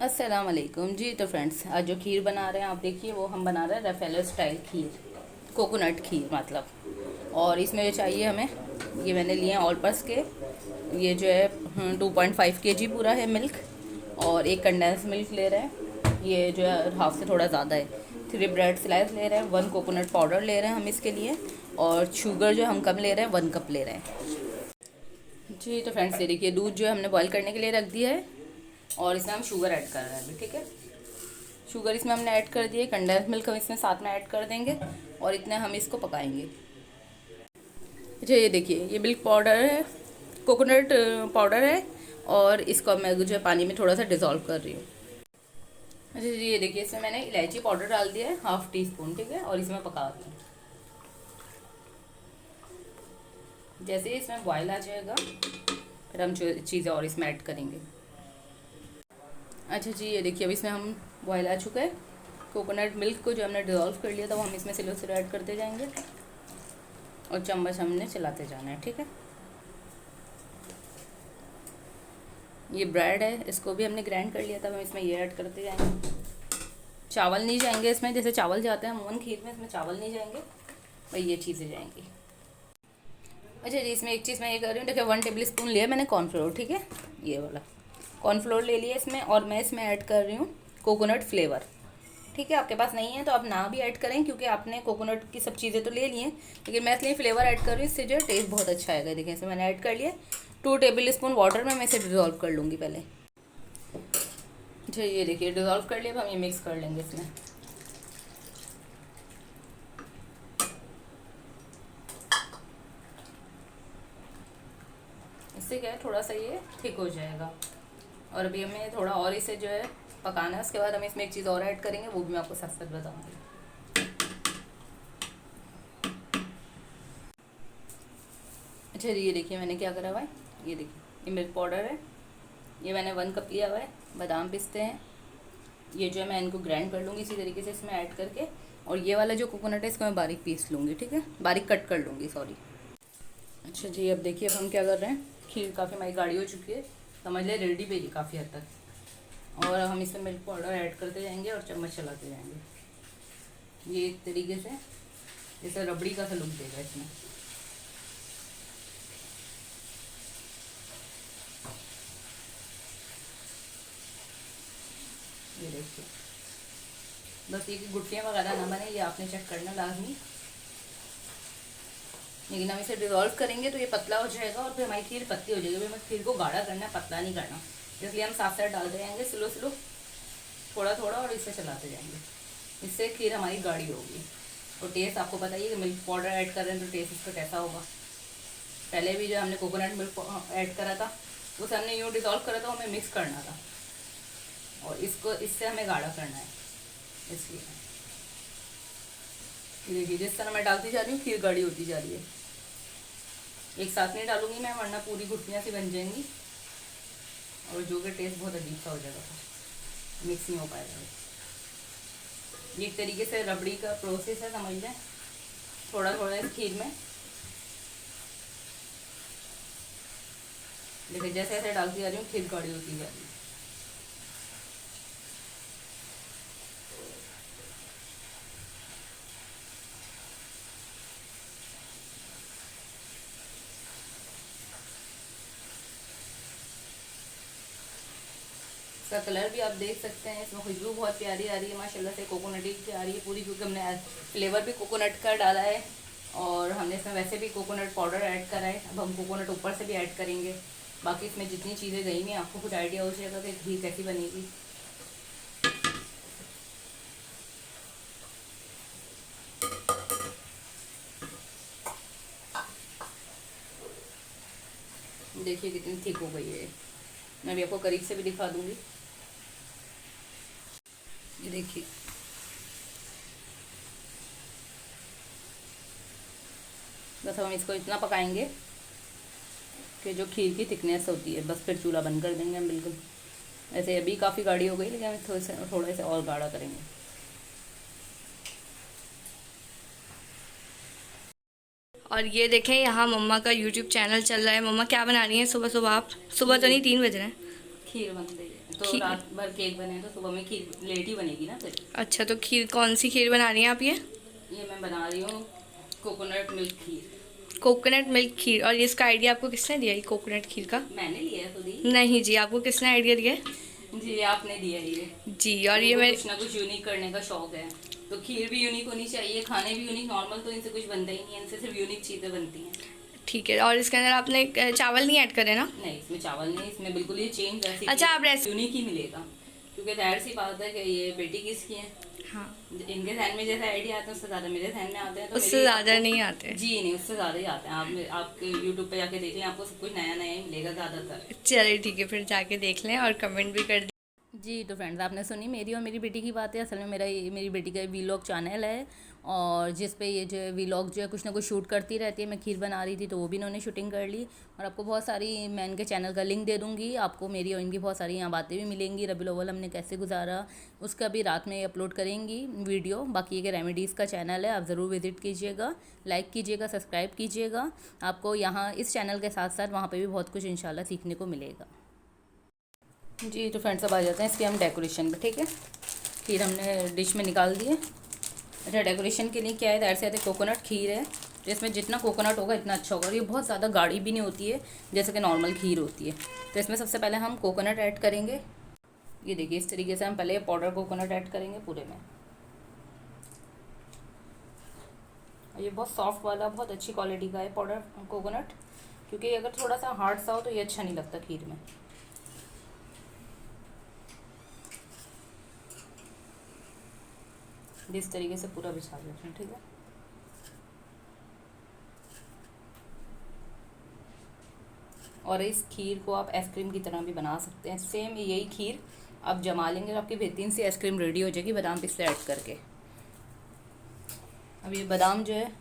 अस्सलाम वालेकुम जी। तो फ्रेंड्स, आज जो खीर बना रहे हैं आप देखिए, वो हम बना रहे हैं रफेलो स्टाइल खीर, कोकोनट खीर मतलब। और इसमें जो चाहिए हमें, ये मैंने लिए हैं ऑल पर्स के। ये जो है 2.5 kg पूरा है मिल्क, और एक कंडेंस मिल्क ले रहे हैं। ये जो है हाफ से थोड़ा ज़्यादा है। 3 ब्रेड स्लाइस ले रहे हैं, 1 कोकोनट पाउडर ले रहे हैं हम इसके लिए, और शुगर जो हम कम ले रहे हैं 1 कप ले रहे हैं जी। तो फ्रेंड्स, ये देखिए दूध जो है हमने बॉईल करने के लिए रख दिया है, और इसमें हम शुगर ऐड कर रहे हैं अभी। ठीक है, शुगर इसमें हमने ऐड कर दिए, कंडेंस मिल्क हम इसमें साथ में ऐड कर देंगे, और इतने हम इसको पकाएंगे। अच्छा, ये देखिए ये मिल्क पाउडर है, कोकोनट पाउडर है, और इसको मैं जो है पानी में थोड़ा सा डिज़ोल्व कर रही हूँ। अच्छा जी, ये देखिए इसमें मैंने इलायची पाउडर डाल दिया है, ½ टीस्पून। ठीक है, और इसमें पका रही हूँ। जैसे ही इसमें बॉयल आ जाएगा, फिर हम जो चीज़ें और इसमें ऐड करेंगे। अच्छा जी, ये देखिए अब इसमें हम बॉयल आ चुका है। कोकोनट मिल्क को जो हमने डिज़ोल्व कर लिया था, वो हम इसमें स्लो स्लो ऐड करते जाएंगे, और चम्मच हमने चलाते जाना है। ठीक है, ये ब्रेड है, इसको भी हमने ग्राइंड कर लिया था, हम इसमें ये ऐड करते जाएंगे। चावल नहीं जाएंगे इसमें, जैसे चावल जाते हैं अमूमन खीर में, इसमें चावल नहीं जाएंगे, भाई ये चीज़ें जाएंगी। अच्छा जी, इसमें एक चीज़ मैं ये कर रही हूँ, देखिए 1 टेबल स्पून लिया मैंने कॉर्नफ्लोर। ठीक है, ये वाला कॉर्नफ्लोर ले लिया इसमें, और मैं इसमें ऐड कर रही हूँ कोकोनट फ्लेवर। ठीक है, आपके पास नहीं है तो आप ना भी ऐड करें, क्योंकि आपने कोकोनट की सब चीज़ें तो ले ली हैं, लेकिन मैं इसलिए फ्लेवर ऐड कर रही हूँ, इससे जो है टेस्ट बहुत अच्छा आएगा। देखिए इसमें मैंने ऐड कर लिया 2 टेबल स्पून वाटर में, मैं इसे डिज़ोल्व कर लूँगी पहले। अच्छा, ये देखिए डिज़ोल्व कर लिया, अब हम ये मिक्स कर लेंगे इसमें। इससे क्या है, थोड़ा सा ये थिक हो जाएगा, और अभी हमें थोड़ा और इसे जो है पकाना है। उसके बाद हम इसमें एक चीज़ और ऐड करेंगे, वो भी मैं आपको साथ साथ बताऊँगी। अच्छा, ये देखिए मैंने क्या करा हुआ है, ये देखिए ये मिल्क पाउडर है, ये मैंने 1 कप लिया हुआ है। बादाम पिस्ते हैं, ये जो है मैं इनको ग्राइंड कर लूँगी इसी तरीके से इसमें ऐड करके, और ये वाला जो कोकोनट है इसको मैं बारीक पीस लूँगी। ठीक है, बारीक कट कर लूँगी, सॉरी। अच्छा जी, अब देखिए अब हम क्या कर रहे हैं, खीर काफ़ी हमारी गाढ़ी हो चुकी है, समझ ले रेडी पे ही काफ़ी हद तक, और हम इसमें मिल्क पाउडर ऐड करते जाएंगे और चम्मच चलाते जाएंगे। ये एक तरीके से जैसे रबड़ी का सा लुक देगा इसमें। ये देखिए, बस ये कि गुठलियाँ वगैरह ना बने, ये आपने चेक करना लाजमी। लेकिन हम इसे डिज़ोल्व करेंगे तो ये पतला हो जाएगा, और फिर हमारी खीर पतली हो जाएगी। हमें खीर को गाढ़ा करना है, पतला नहीं करना, इसलिए हम साथ साथ डालते जाएंगे स्लो स्लो, थोड़ा थोड़ा, और इसे चलाते जाएंगे। इससे खीर हमारी गाढ़ी होगी। और टेस्ट आपको पता ही है कि मिल्क पाउडर ऐड कर रहे हैं तो टेस्ट इसका कैसा होगा। पहले भी जो हमने कोकोनट मिल्क ऐड करा था, उसे हमने यूँ डिज़ोल्व करा था, हमें मिक्स करना था, और इसको इससे हमें गाढ़ा करना है। इसलिए देखिए जिस तरह मैं डालती जा रही हूँ, खीर गाढ़ी होती जा रही है। एक साथ नहीं डालूंगी मैं, वरना पूरी गुठलियाँ सी बन जाएंगी, और जो कि टेस्ट बहुत अजीब सा हो जाएगा, मिक्स नहीं हो पाएगा। ये एक तरीके से रबड़ी का प्रोसेस है, समझ लें, थोड़ा थोड़ा इस खीर में। देखिए जैसे जैसे डालती जा रही हूँ, खीर गाढ़ी होती जा रही है। इसका कलर भी आप देख सकते हैं, इसमें खुशबू बहुत प्यारी आ रही है माशाल्लाह से, कोकोनटी की आ रही है पूरी, क्योंकि हमने फ्लेवर भी कोकोनट का डाला है, और हमने इसमें वैसे भी कोकोनट पाउडर ऐड करा है। अब हम कोकोनट ऊपर से भी ऐड करेंगे। बाकी इसमें जितनी चीज़ें गई हैं, आपको कुछ आइडिया हो जाएगा कि घी कैसी बनेगी। देखिए कितनी थिक हो गई है, मैं भी आपको करीब से भी दिखा दूंगी। ये देखिए, बस हम इसको इतना पकाएंगे कि जो खीर की थिकनेस होती है, बस फिर चूल्हा बंद कर देंगे हम बिल्कुल। वैसे अभी काफ़ी गाढ़ी हो गई, लेकिन हम थोड़े से और गाढ़ा करेंगे। और ये देखें, यहाँ मम्मा का यूट्यूब चैनल चल रहा है। मम्मा क्या बना रही हैं सुबह सुबह? आप सुबह तो नहीं, 3 बज रहे हैं। खीर बन रही है, तो रात भर केक बने तो सुबह में खीर लेट ही बनेगी ना फिर। अच्छा, तो खीर कौन सी खीर बना रही हैं आप? ये मैं बना रही हूँ कोकोनट मिल्क खीर। कोकोनट मिल्क खीर। और ये इसका आइडिया आपको किसने दिया, ये कोकोनट खीर का? मैंने लिया है खुद ही। नहीं जी, आपको किसने आइडिया दिया है? जी आपने दिया ये। जी, और ये मेरे मैं को कुछ ना कुछ यूनिक करने का शौक है, तो खीर भी यूनिक होनी चाहिए, खाने भी यूनिक। नॉर्मल तो इनसे कुछ बनता ही नहीं है, इनसे सिर्फ यूनिक चीज़ें बनती हैं। ठीक है। और इसके अंदर आपने चावल नहीं ऐड करे ना? नहीं, इसमें चावल नहीं, इसमें बिल्कुल ये चेंज रेसिपी। अच्छा, आप यूनिक ही मिलेगा, क्योंकि जाहिर सी बात है कि ये बेटी किसकी है। हाँ, इनके ध्यान में जैसे आइडिया आता है उससे ज़्यादा मेरे ध्यान में आते हैं, तो उससे ज़्यादा नहीं आते। जी नहीं, उससे ज़्यादा ही आते हैं। आप यूट्यूब पे जाके देख लें, आपको सब कुछ नया नया ही मिलेगा ज़्यादातर। चलिए ठीक है, फिर जाके देख लें और कमेंट भी कर। जी तो फ्रेंड्स, आपने सुनी मेरी और मेरी बेटी की बातें। असल में मेरी बेटी का वीलॉग चैनल है, और जिस पे ये जो वीलॉग जो है कुछ ना कुछ शूट करती रहती है। मैं खीर बना रही थी तो वो भी इन्होंने शूटिंग कर ली, और आपको बहुत सारी, मैं इनके चैनल का लिंक दे दूँगी, आपको मेरी और इनकी बहुत सारी यहाँ बातें भी मिलेंगी। रबीउल अव्वल हमने कैसे गुजारा उसका भी रात में अपलोड करेंगी वीडियो। बाकी ये रेमेडीज़ का चैनल है, आप ज़रूर विज़िट कीजिएगा, लाइक कीजिएगा, सब्सक्राइब कीजिएगा। आपको यहाँ इस चैनल के साथ साथ वहाँ पर भी बहुत कुछ इंशाल्लाह सीखने को मिलेगा। जी तो फ्रेंड्स, अब आ जाते हैं इसके हम डेकोरेशन पे। ठीक है, खीर हमने डिश में निकाल दी है। अच्छा, डेकोरेशन के लिए क्या है, दायर से आते कोकोनट खीर है, तो इसमें जितना कोकोनट होगा इतना अच्छा होगा। और ये बहुत ज़्यादा गाढ़ी भी नहीं होती है जैसे कि नॉर्मल खीर होती है। तो इसमें सबसे पहले हम कोकोनट ऐड करेंगे। ये देखिए, इस तरीके से हम पहले पाउडर कोकोनट ऐड करेंगे पूरे में। ये बहुत सॉफ्ट वाला, बहुत अच्छी क्वालिटी का है पाउडर कोकोनट, क्योंकि अगर थोड़ा सा हार्ड सा हो तो ये अच्छा नहीं लगता खीर में। इस तरीके से पूरा बिछा देते हैं। ठीक है, और इस खीर को आप आइसक्रीम की तरह भी बना सकते हैं। सेम यही खीर आप जमा लेंगे तो आपकी बेहतरीन सी आइसक्रीम रेडी हो जाएगी बादाम पिस्ता ऐड करके। अब ये बादाम जो है,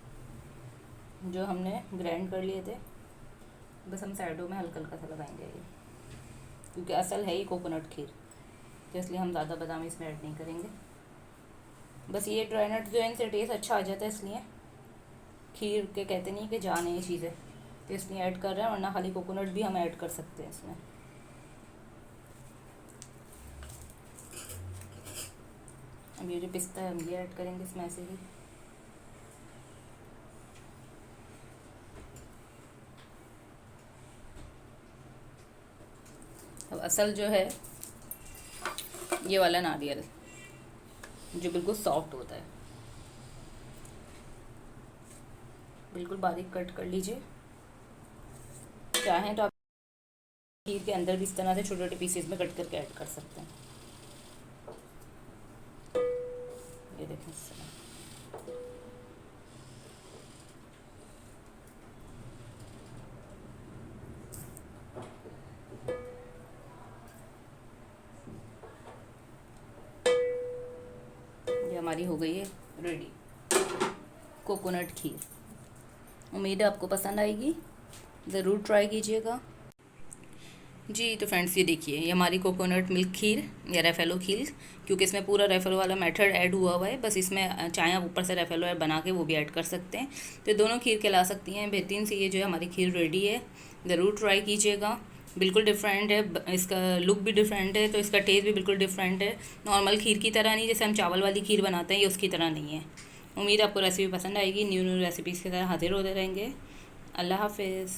जो हमने ग्राइंड कर लिए थे, बस हम साइडों में हल्का हल्का सा लगाएंगे ये, क्योंकि असल है ही कोकोनट खीर, तो इसलिए हम ज़्यादा बादाम इसमें ऐड नहीं करेंगे। बस ये ड्राई नट जो है इनसे टेस्ट अच्छा आ जाता है, इसलिए खीर के कहते नहीं कि जान है ये चीज़ें, तो इसलिए ऐड कर रहे हैं, वरना खाली कोकोनट भी हम ऐड कर सकते हैं इसमें। अब ये जो पिस्ता है हम ये ऐड करेंगे इसमें ऐसे ही। अब असल जो है ये वाला नारियल जो बिल्कुल सॉफ्ट होता है, बिल्कुल बारीक कट कर लीजिए। चाहें तो आप खीर के अंदर भी इस तरह से छोटे छोटे पीसेस में कट करके ऐड कर सकते हैं। ये देखें इस तरह। ये हमारी हो गई है रेडी कोकोनट खीर। उम्मीद है आपको पसंद आएगी, ज़रूर ट्राई कीजिएगा। जी तो फ्रेंड्स, ये देखिए, ये हमारी कोकोनट मिल्क खीर या रेफेलो खीर, क्योंकि इसमें पूरा रेफेलो वाला मेथड ऐड हुआ है। बस इसमें चाहे आप ऊपर से रेफेलो ऐड बना के वो भी ऐड कर सकते हैं, तो दोनों खीर खिला सकती हैं बेहतरीन से। ये जो है हमारी खीर रेडी है, ज़रूर ट्राई कीजिएगा। बिल्कुल डिफरेंट है, इसका लुक भी डिफरेंट है, तो इसका टेस्ट भी बिल्कुल डिफरेंट है। नॉर्मल खीर की तरह नहीं, जैसे हम चावल वाली खीर बनाते हैं, ये उसकी तरह नहीं है। उम्मीद आपको रेसिपी पसंद आएगी। न्यू रेसिपीज़ के साथ हाजिर होते रहेंगे। अल्लाह हाफिज़।